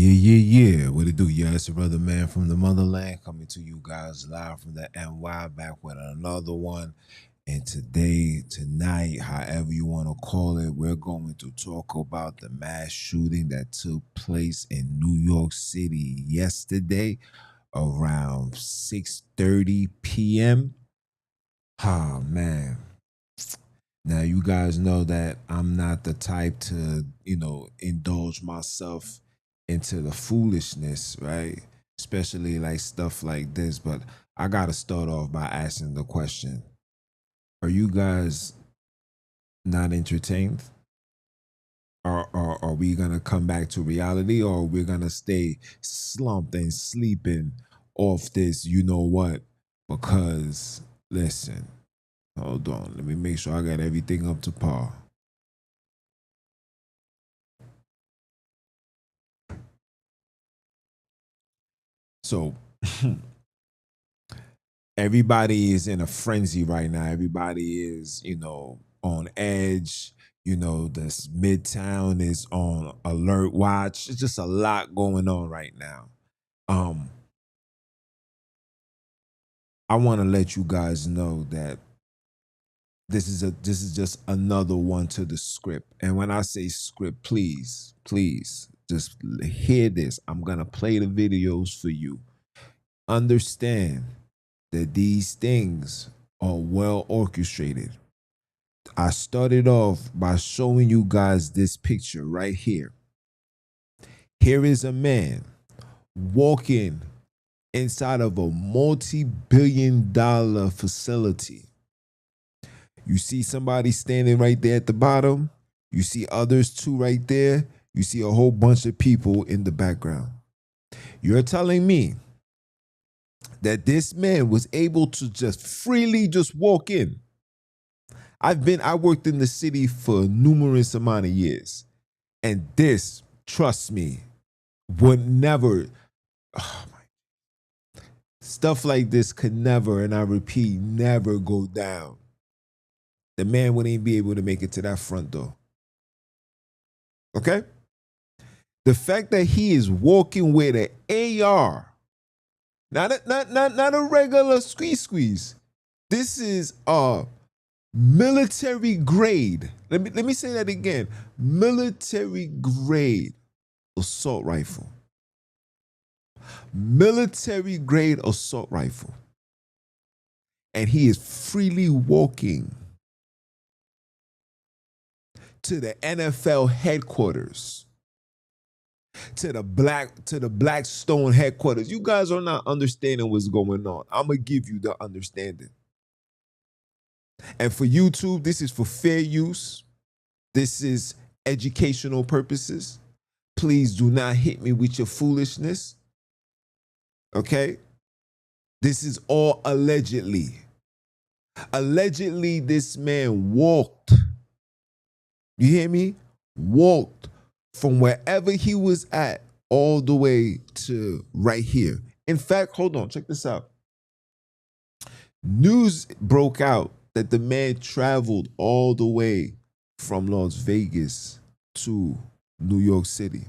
Yeah. What it do? Yeah, it's your brother man from the motherland coming to you guys live from the NY, back with another one. And tonight, however you want to call it, we're going to talk about the mass shooting that took place in New York City yesterday around 6:30 p.m. Ah, man. Now, you guys know that I'm not the type to, indulge myself into the foolishness, right? Especially like stuff like this. But I got to start off by asking the question: are you guys not entertained? Or are we going to come back to reality, or we're going to stay slumped and sleeping off this, you know what? Because, listen, hold on. Let me make sure I got everything up to par. So everybody is in a frenzy right now. Everybody is, on edge. This Midtown is on alert watch. It's just a lot going on right now. I want to let you guys know that this is just another one to the script. And when I say script, please just hear this. I'm gonna play the videos for you. Understand that these things are well orchestrated. I started off by showing you guys this picture right here. Here is a man walking inside of a multi-billion-dollar facility. You see somebody standing right there at the bottom. You see others too right there. You see a whole bunch of people in the background. You're telling me that this man was able to just freely just walk in. I worked in the city for numerous amount of years. And this, trust me, would never, stuff like this could never, and I repeat, never go down. The man wouldn't even be able to make it to that front door. Okay? The fact that he is walking with an AR, not a regular squeeze. This is a military grade. Let me say that again. Military grade assault rifle. Military grade assault rifle. And he is freely walking to the NFL headquarters, to the Blackstone headquarters. You guys are not understanding what's going on. I'm gonna give you the understanding. And for YouTube, this is for fair use. This is educational purposes. Please do not hit me with your foolishness. Okay? This is all allegedly. Allegedly, this man walked. You hear me? Walked from wherever he was at all the way to right here. In fact, hold on, check this out. News broke out that the man traveled all the way from Las Vegas to New York City.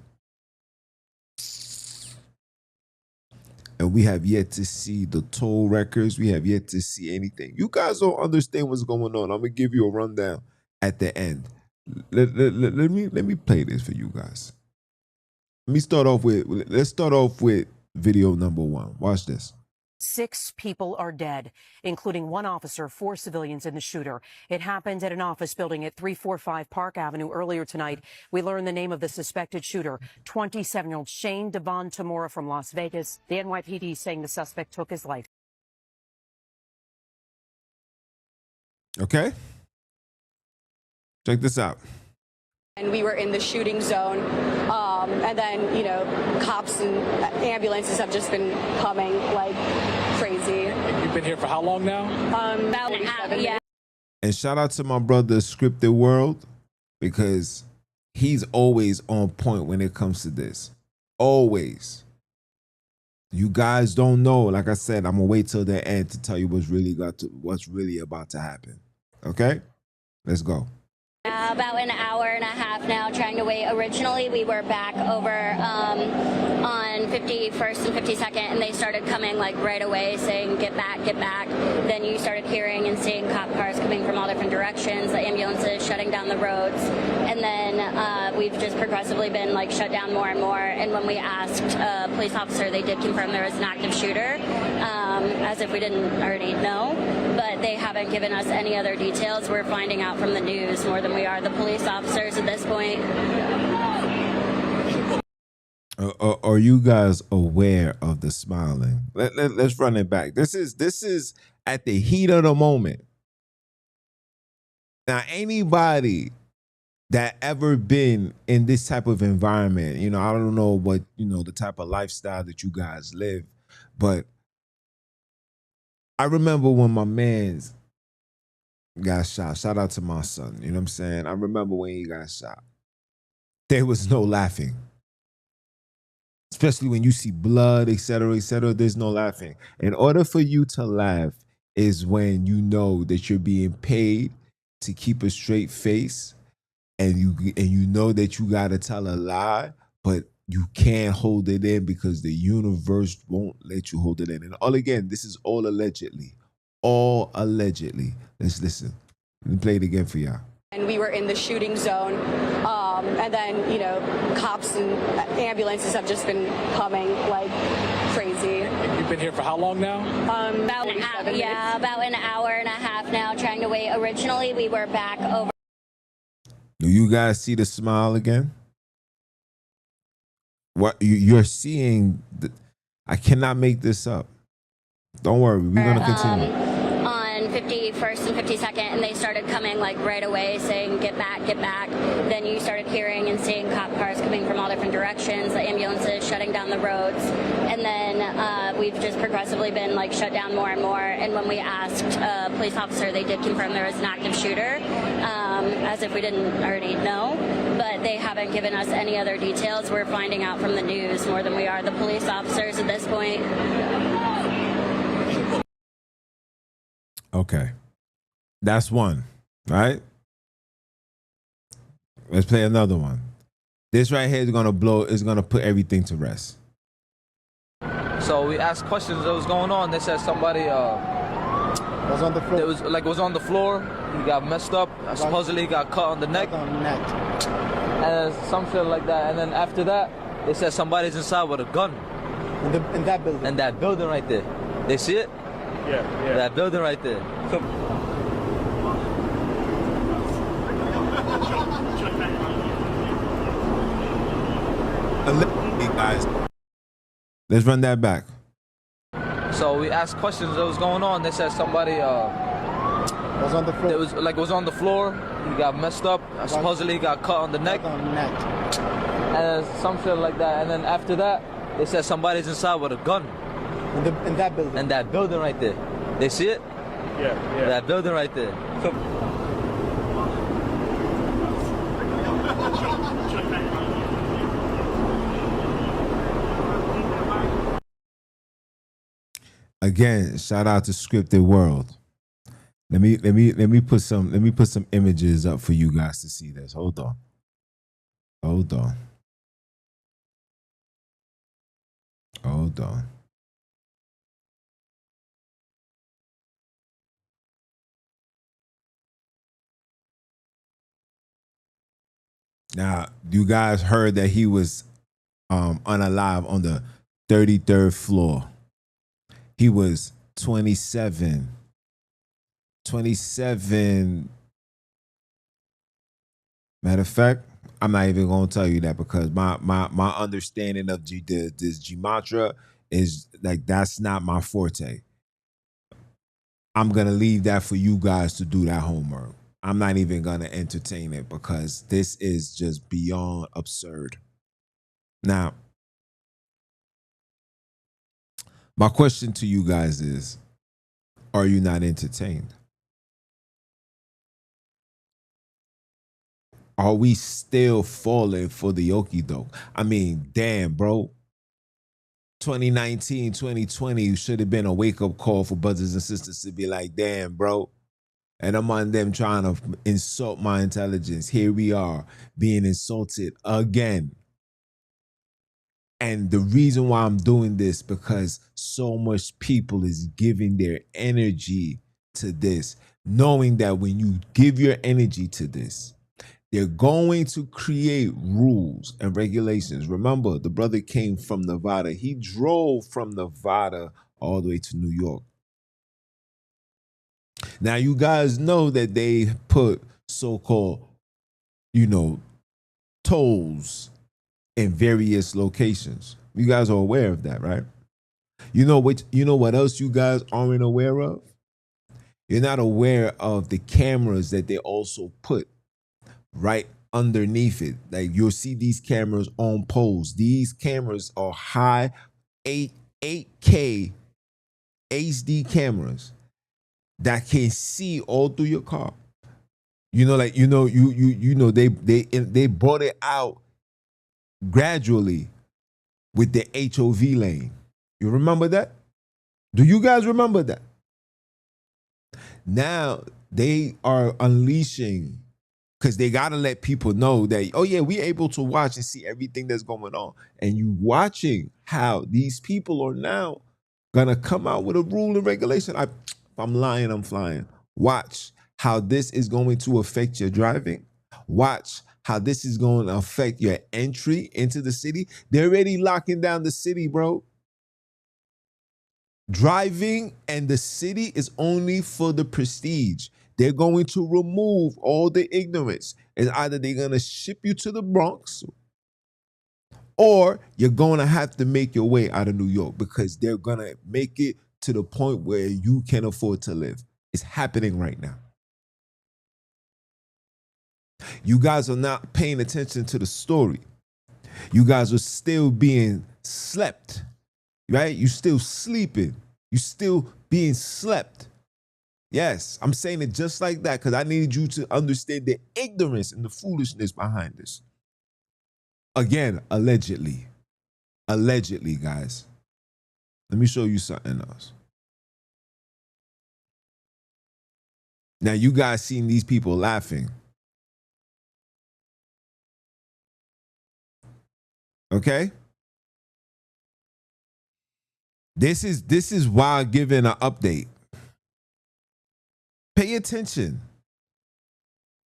And we have yet to see the toll records. We have yet to see anything. You guys don't understand what's going on. I'm going to give you a rundown at the end. Let me play this for you guys. Let's start off with video number 1. Watch this. 6 people are dead, including 1 officer, 4 civilians in the shooter. It happened at an office building at 345 Park Avenue earlier tonight. We learned the name of the suspected shooter, 27-year-old Shane Devon Tamora from Las Vegas. The NYPD saying the suspect took his life. Okay. Check this out. And we were in the shooting zone, and then, cops and ambulances have just been coming like crazy. You've been here for how long now? About half, yeah. And shout out to my brother Scripted World, because he's always on point when it comes to this. Always. You guys don't know. Like I said, I'm gonna wait till the end to tell you what's really about to happen. Okay? Let's go. About an hour and a half now trying to wait. Originally, we were back over on 51st and 52nd, and they started coming like right away saying, get back, get back. Then you started hearing and seeing cop cars coming from all different directions, the ambulances shutting down the roads. And then we've just progressively been like shut down more and more. And when we asked a police officer, they did confirm there was an active shooter, as if we didn't already know. But they haven't given us any other details. We're finding out from the news more than we are the police officers at this point. Are you guys aware of the smiling? Let's run it back. This is at the heat of the moment. Now, anybody that ever been in this type of environment, you know, I don't know what, you know, the type of lifestyle that you guys live, but I remember when my man's got shot. Shout out to my son. You know what I'm saying? I remember when he got shot. There was no laughing. Especially when you see blood, etc., there's no laughing. In order for you to laugh is when you know that you're being paid to keep a straight face, and you know that you gotta tell a lie, but you can't hold it in because the universe won't let you hold it in. And all again, this is all allegedly. All allegedly. Let's listen. Let me play it again for y'all. And we were in the shooting zone, and then, you know, cops and ambulances have just been coming like crazy. You've been here for how long now? About an hour and a half now trying to wait. Originally, we were back over. Do you guys see the smile again? What you're seeing, I cannot make this up. Don't worry, we're gonna continue. On 51st and 52nd, and they started coming like right away saying, get back, get back. Then you started hearing and seeing cop cars coming from all different directions, the ambulances shutting down the roads. And then we've just progressively been like shut down more and more. And when we asked a police officer, they did confirm there was an active shooter, as if we didn't already know. But they haven't given us any other details. We're finding out from the news more than we are the police officers at this point. Okay. That's one, right? Let's play another one. This right here is gonna put everything to rest. So we asked questions what was going on. They said somebody was on the floor. It was on the floor. He got messed up. Supposedly he got cut on the neck. And some shit like that. And then after that, they said somebody's inside with a gun. In that building. In that building right there. They see it? Yeah. That building right there. Guys, let's run that back. So we asked questions what was going on. They said somebody was on the floor. It was on the floor. He got messed up. Supposedly he got cut on the neck. And some shit like that. And then after that, they said somebody's inside with a gun. In that building. In that building right there. They see it? Yeah. That building right there. Again, shout out to Scripted World. Let me put some images up for you guys to see this. Hold on. Now, you guys heard that he was unalive on the 33rd floor. He was 27. Matter of fact, I'm not even going to tell you that because my understanding of this gematria is like that's not my forte. I'm going to leave that for you guys to do that homework. I'm not even going to entertain it because this is just beyond absurd. Now, my question to you guys is, are you not entertained? Are we still falling for the okie doke? I mean, damn, bro. 2019, 2020 should have been a wake-up call for brothers and sisters to be like, damn, bro. And I'm on them trying to insult my intelligence. Here we are being insulted again. And the reason why I'm doing this, because so much people is giving their energy to this, knowing that when you give your energy to this, they're going to create rules and regulations. Remember, the brother came from Nevada. He drove from Nevada all the way to New York. Now, you guys know that they put so-called, tolls in various locations. You guys are aware of that, right? You know what else you guys aren't aware of? You're not aware of the cameras that they also put right underneath it. Like, you'll see these cameras on poles. These cameras are high 8K HD cameras that can see all through your car. They brought it out gradually with the HOV lane. You remember that? Do you guys remember that? Now they are unleashing, because they got to let people know that, oh yeah, we're able to watch and see everything that's going on. And you watching how these people are now going to come out with a rule and regulation. If I'm lying, I'm flying. Watch how this is going to affect your driving. Watch how this is going to affect your entry into the city. They're already locking down the city, bro. Driving and the city is only for the prestige. They're going to remove all the ignorance. It's either they're going to ship you to the Bronx, or you're going to have to make your way out of New York, because they're going to make it to the point where you can afford to live. It's happening right now. You guys are not paying attention to the story. You guys are still being slept, right? You still sleeping. You still being slept. Yes, I'm saying it just like that because I need you to understand the ignorance and the foolishness behind this. Again, allegedly. Allegedly, guys. Let me show you something else. Now, you guys seen these people laughing. Okay? This is why I'm giving an update. Pay attention.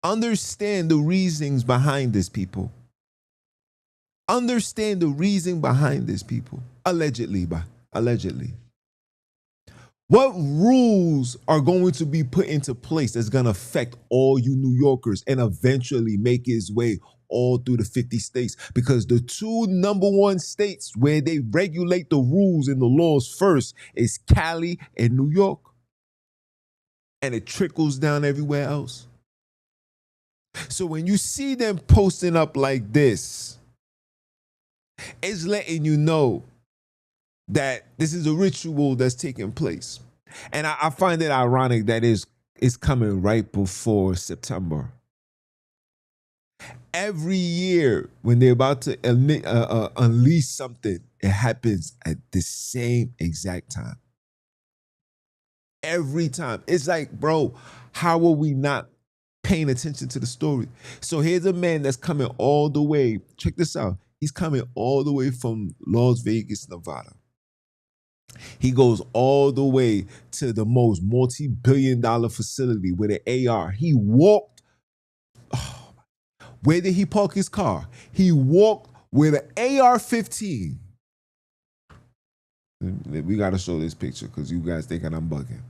Understand the reasons behind this, people. Understand the reason behind this, people. Allegedly. What rules are going to be put into place that's going to affect all you New Yorkers and eventually make its way all through the 50 states? Because the two number one states where they regulate the rules and the laws first is Cali and New York. And it trickles down everywhere else. So when you see them posting up like this, it's letting you know that this is a ritual that's taking place. And I find it ironic that it's coming right before September. Every year when they're about to unleash something, it happens at the same exact time. Every time. It's like, bro, how are we not paying attention to the story? So here's a man that's coming all the way. Check this out. He's coming all the way from Las Vegas, Nevada. He goes all the way to the most multi-billion-dollar facility with an AR. He walked. Oh, where did he park his car? He walked with an AR-15. We got to show this picture because you guys thinking I'm bugging.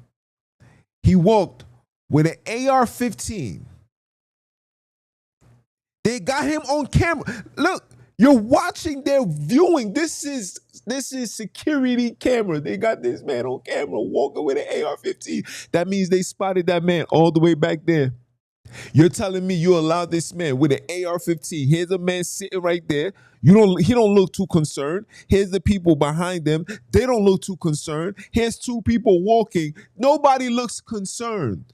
He walked with an AR-15. They got him on camera. Look, you're watching their viewing. This is security camera. They got this man on camera walking with an AR-15. That means they spotted that man all the way back there. You're telling me you allowed this man with an AR-15. Here's a man sitting right there. He don't look too concerned. Here's the people behind them. They don't look too concerned. Here's two people walking. Nobody looks concerned.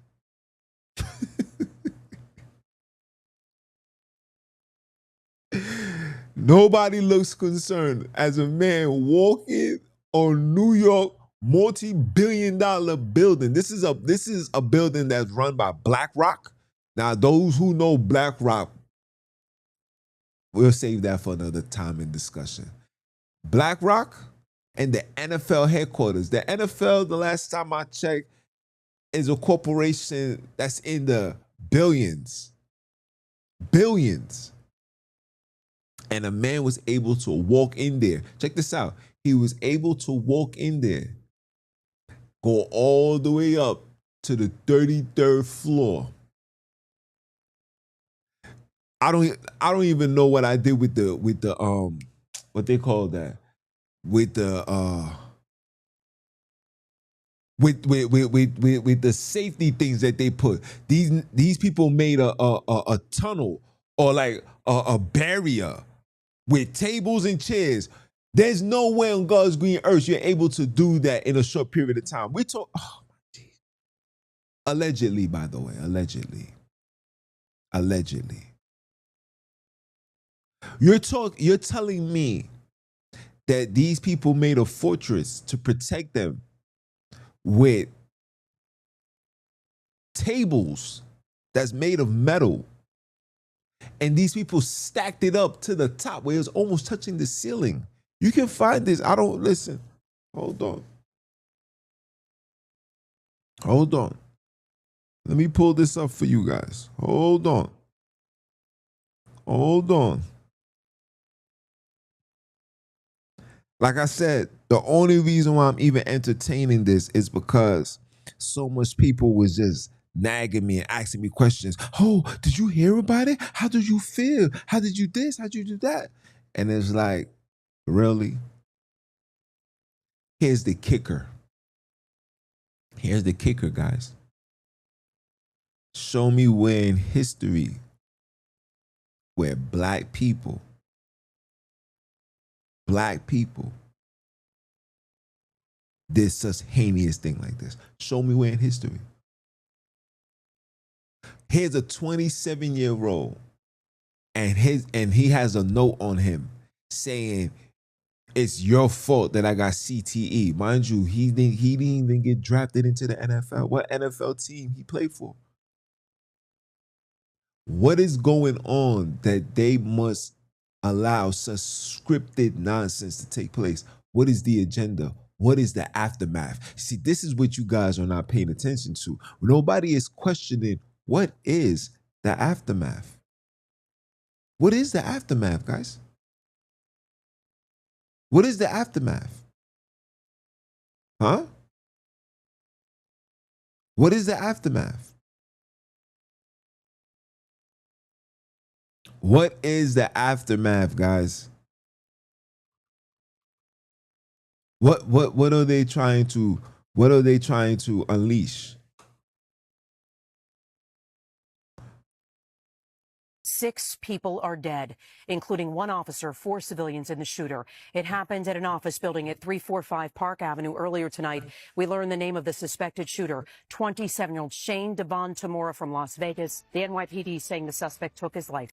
Nobody looks concerned as a man walking on New York multi-billion-dollar building. This is a building that's run by BlackRock. Now, those who know BlackRock, we'll save that for another time in discussion. BlackRock and the NFL headquarters. The NFL, the last time I checked, is a corporation that's in the billions. Billions. And a man was able to walk in there. Check this out. He was able to walk in there, go all the way up to the 33rd floor. I don't even know what I did with the what they call that, with the with the safety things that they put. These people made a tunnel or like a barrier with tables and chairs. There's no way on God's green earth you're able to do that in a short period of time. We talk, oh my geez. Allegedly, by the way, allegedly. You're telling me that these people made a fortress to protect them with tables that's made of metal, and these people stacked it up to the top where it was almost touching the ceiling. You can find this. Listen. Hold on. Let me pull this up for you guys. Hold on. Like I said, the only reason why I'm even entertaining this is because so much people was just nagging me and asking me questions. Oh, did you hear about it? How did you feel? How did you this? How did you do that? And it's like, really? Here's the kicker. Guys. Show me where in history where black people did such heinous thing like this. Show me where in history. Here's a 27-year-old, and he has a note on him saying, it's your fault that I got CTE. Mind you, he didn't even get drafted into the NFL. What NFL team he played for? What is going on that they must allow such scripted nonsense to take place? What is the agenda? What is the aftermath? See, this is what you guys are not paying attention to. Nobody is questioning what is the aftermath. What is the aftermath, guys? What is the aftermath? Huh? What is the aftermath? What is the aftermath, guys? What are they trying to unleash? 6 people are dead, including 1 officer, 4 civilians in the shooter. It happened at an office building at 345 Park Avenue earlier tonight. We learned the name of the suspected shooter, 27-year-old Shane Devon Tamora from Las Vegas. The NYPD saying the suspect took his life.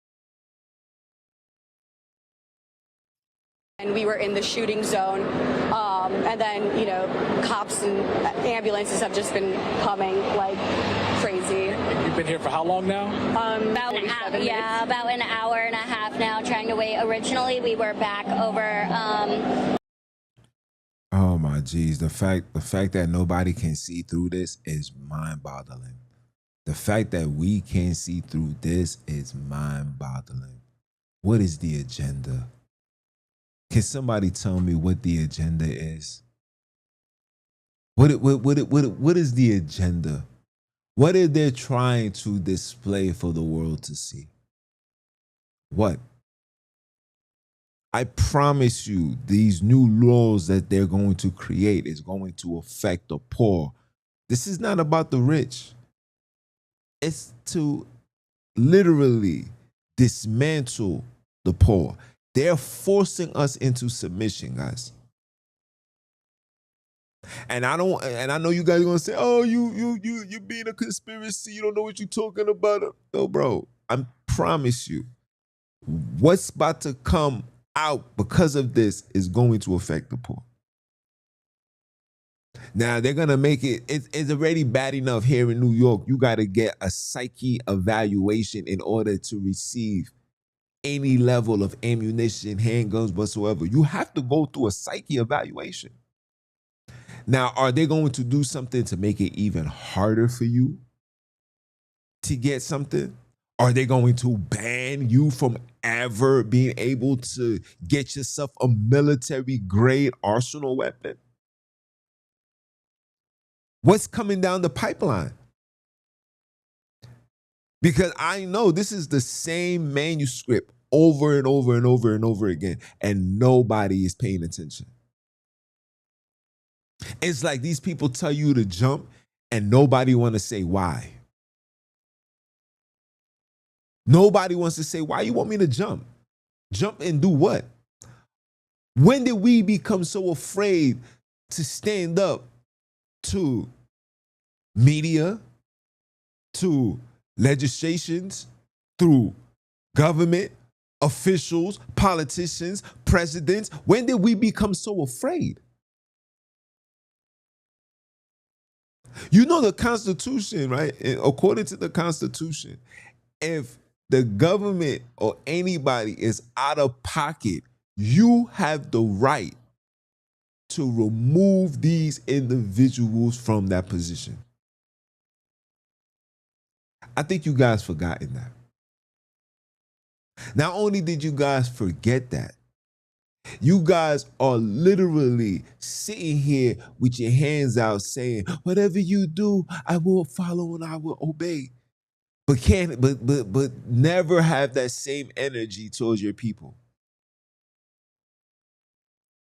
And we were in the shooting zone, and then, cops and ambulances have just been coming like crazy. You've been here for how long now? About an hour and a half now, trying to wait. Originally, we were back over. Oh my geez, the fact that nobody can see through this is mind-boggling. The fact that we can't see through this is mind-boggling. What is the agenda? Can somebody tell me what the agenda is? What is the agenda? What are they trying to display for the world to see? What? I promise you, these new laws that they're going to create is going to affect the poor. This is not about the rich. It's to literally dismantle the poor. They're forcing us into submission, guys. And I know you guys are gonna say, "Oh, you being a conspiracy. You don't know what you're talking about." No, bro. I promise you, what's about to come out because of this is going to affect the poor. Now they're gonna make it. It's already bad enough here in New York. You got to get a psyche evaluation in order to receive any level of ammunition, handguns, whatsoever. You have to go through a psyche evaluation. Now, are they going to do something to make it even harder for you to get something? Are they going to ban you from ever being able to get yourself a military grade arsenal weapon? What's coming down the pipeline? Because I know this is the same manuscript over and over and over and over again, and nobody is paying attention. It's like these people tell you to jump and nobody want to say why. Nobody wants to say, why you want me to jump? Jump and do what? When did we become so afraid to stand up to media, to legislations, through government, officials, politicians, presidents? When did we become so afraid? You know the Constitution, right? According to the Constitution, if the government or anybody is out of pocket, you have the right to remove these individuals from that position. I think you guys forgotten that. Not only did you guys forget that, you guys are literally sitting here with your hands out saying, whatever you do, I will follow and I will obey. But never have that same energy towards your people.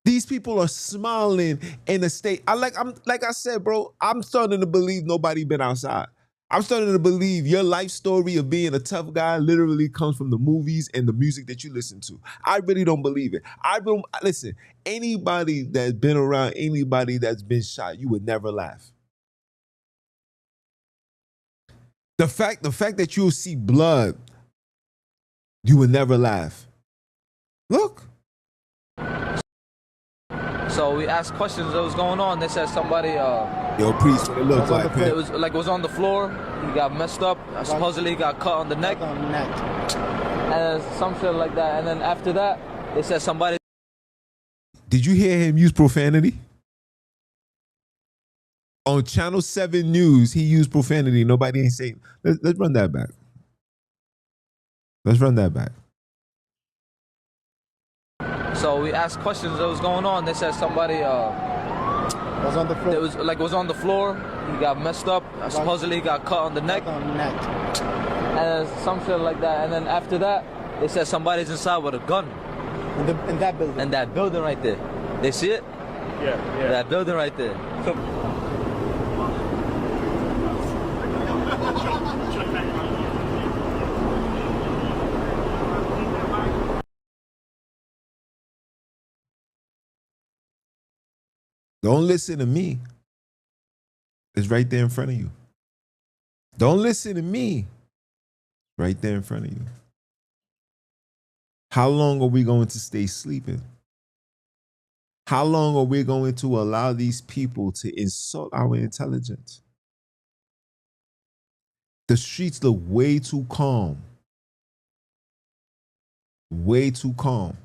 These people are smiling in a state. Like I said, bro, I'm starting to believe nobody been outside. I'm starting to believe your life story of being a tough guy literally comes from the movies and the music that you listen to. I really don't believe it. Listen, anybody that's been around anybody that's been shot, you would never laugh. The fact that you'll see blood, you would never laugh. Look. So we asked questions what was going on. They said somebody Yo, priest, what it looked like, man. it was on the floor. He got messed up. Supposedly he got cut on the neck. And some shit like that. And then after that, they said somebody. Did you hear him use profanity? On Channel 7 News, he used profanity. Nobody ain't saying. Let's run that back. Let's run that back. So we asked questions what was going on. They said somebody was on the floor. It was on the floor. He got messed up. Supposedly he got cut on the neck. And some shit like that. And then after that, they said somebody's inside with a gun. In that building. And that building right there. They see it? Yeah. That building right there. Don't listen to me. It's right there in front of you. Don't listen to me. Right there in front of you. How long are we going to stay sleeping? How long are we going to allow these people to insult our intelligence? The streets look way too calm. Way too calm.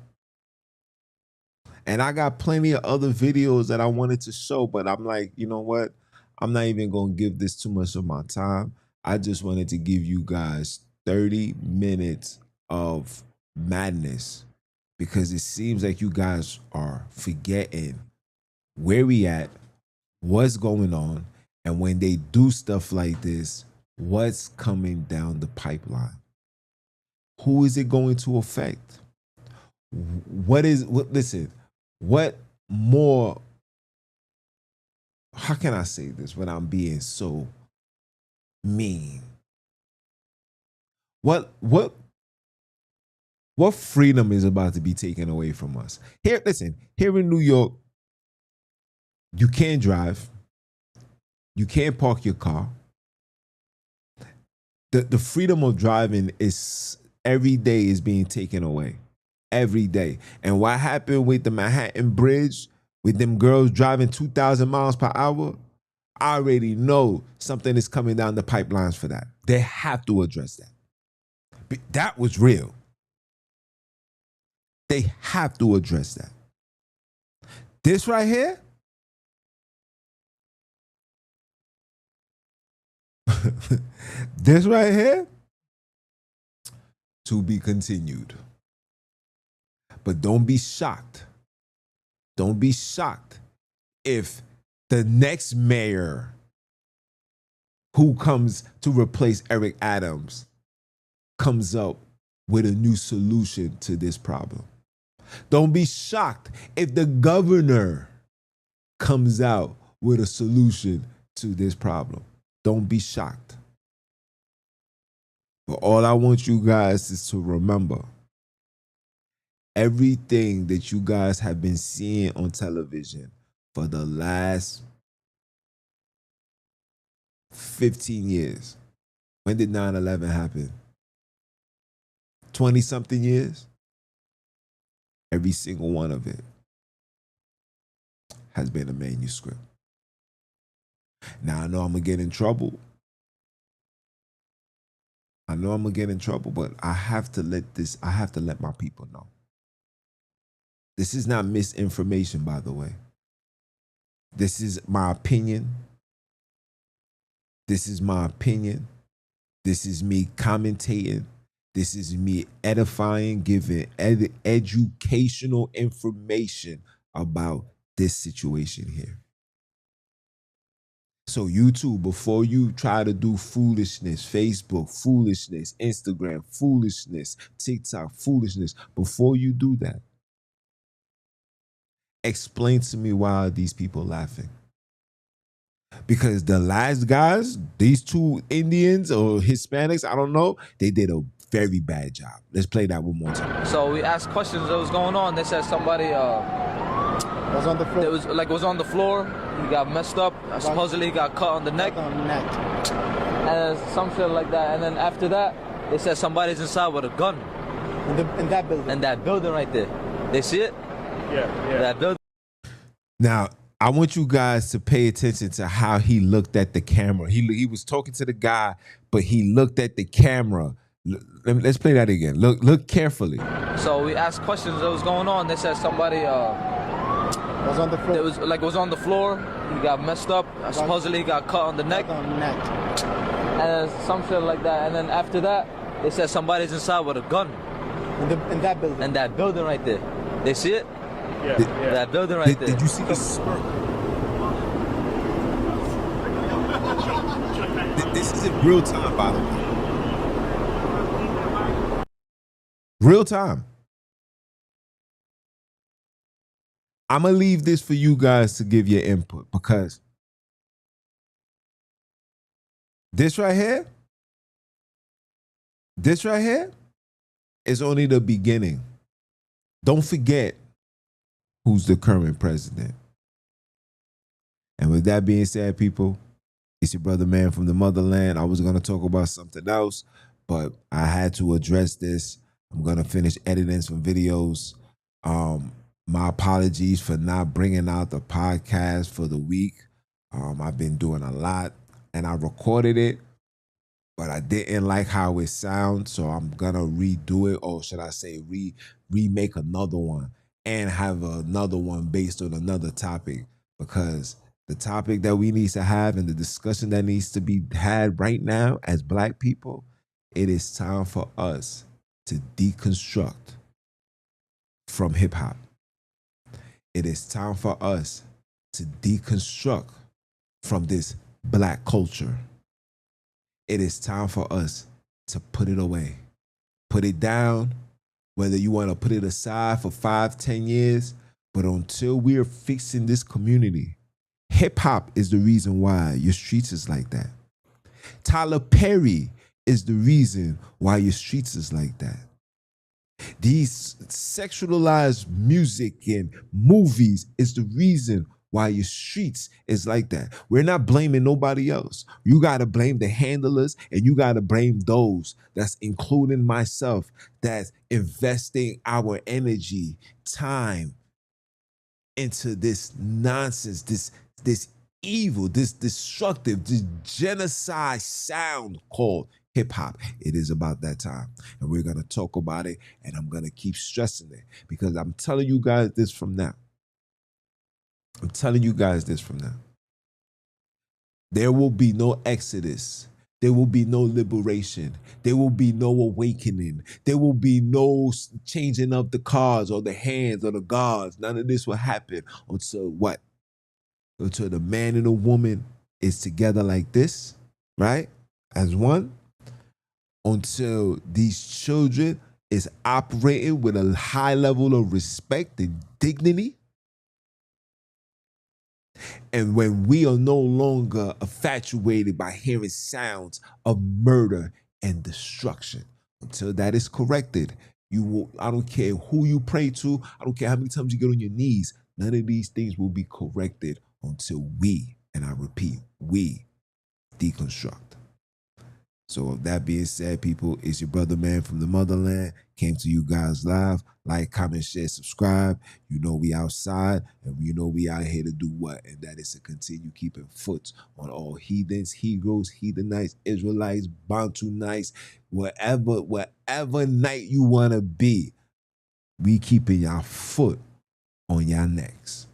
And I got plenty of other videos that I wanted to show, but I'm like, you know what? I'm not even going to give this too much of my time. I just wanted to give you guys 30 minutes of madness because it seems like you guys are forgetting where we at, what's going on, and when they do stuff like this, what's coming down the pipeline? Who is it going to affect? Listen, what more, how can I say this when I'm being so mean? What freedom is about to be taken away from us? Here, listen, here in New York, you can't drive. You can't park your car. The freedom of driving is every day is being taken away. Every day. And what happened with the Manhattan Bridge, with them girls driving 2,000 miles per hour, I already know something is coming down the pipelines for that. They have to address that. But that was real. They have to address that. This right here, this right here, to be continued. But don't be shocked. Don't be shocked if the next mayor who comes to replace Eric Adams comes up with a new solution to this problem. Don't be shocked if the governor comes out with a solution to this problem. Don't be shocked. But all I want you guys is to remember, everything that you guys have been seeing on television for the last 15 years. When did 9/11 happen? 20-something years? Every single one of it has been a manuscript. Now, I know I'm going to get in trouble. But I have to let my people know. This is not misinformation, by the way. This is my opinion. This is me commentating. This is me edifying, giving educational information about this situation here. So YouTube, before you try to do foolishness, Facebook foolishness, Instagram foolishness, TikTok foolishness, before you do that, explain to me, why are these people laughing? Because the last guys, these two Indians or Hispanics, I don't know, they did a very bad job. Let's play that one more time. So we asked questions that was going on. They said somebody Was on the floor. was on the floor. He got messed up. Supposedly he got cut on the neck. And some shit like that. And then after that, they said somebody's inside with a gun. In that building. And that building right there. They see it? Yeah. That building. Now, I want you guys to pay attention to how he looked at the camera. He was talking to the guy, but he looked at the camera. Let's play that again. Look carefully. So we asked questions that was going on. They said somebody was on the floor. was on the floor. He got messed up. Supposedly he got cut on the neck. And some shit like that. And then after that, they said somebody's inside with a gun. In that building. And that building right there. They see it? Yeah. That building right there. Did you see the smirk? This is in real time, by the way. Real time. I'm going to leave this for you guys to give your input, because this right here is only the beginning. Don't forget who's the current president. And with that being said, people, it's your brother man from the motherland. I was going to talk about something else, but I had to address this. I'm going to finish editing some videos. My apologies for not bringing out the podcast for the week. I've been doing a lot, and I recorded it, but I didn't like how it sounds, so I'm going to redo it, or should I say remake another one and have another one based on another topic, because the topic that we need to have and the discussion that needs to be had right now as Black people, it is time for us to deconstruct from hip hop. It is time for us to deconstruct from this Black culture. It is time for us to put it away. Put it down, whether you want to put it aside for 5-10 years, but until we are fixing this community, hip hop is the reason why your streets is like that. Tyler Perry is the reason why your streets is like that. These sexualized music and movies is the reason why your streets is like that. We're not blaming nobody else. You got to blame the handlers, and you got to blame those, that's including myself, that's investing our energy, time into this nonsense, this evil, this destructive, this genocide sound called hip hop. It is about that time. And we're going to talk about it, and I'm going to keep stressing it because I'm telling you guys this from now. I'm telling you guys this from now. There will be no exodus. There will be no liberation. There will be no awakening. There will be no changing of the cards or the hands or the gods. None of this will happen until what? Until the man and the woman is together like this, right? As one. Until these children is operating with a high level of respect and dignity. And when we are no longer infatuated by hearing sounds of murder and destruction, until that is corrected, I don't care who you pray to, I don't care how many times you get on your knees, none of these things will be corrected until we, and I repeat, we deconstruct. So with that being said, people, it's your brother man from the motherland. Came to you guys live. Like, comment, share, subscribe. You know we outside, and you know we out here to do what? And that is to continue keeping foot on all heathens, Hebrews, Heathenites, Israelites, Bantu Nights, whatever night you want to be. We keeping y'all foot on y'all necks.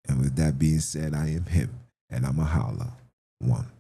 And with that being said, I am him, and I'm a holla. One.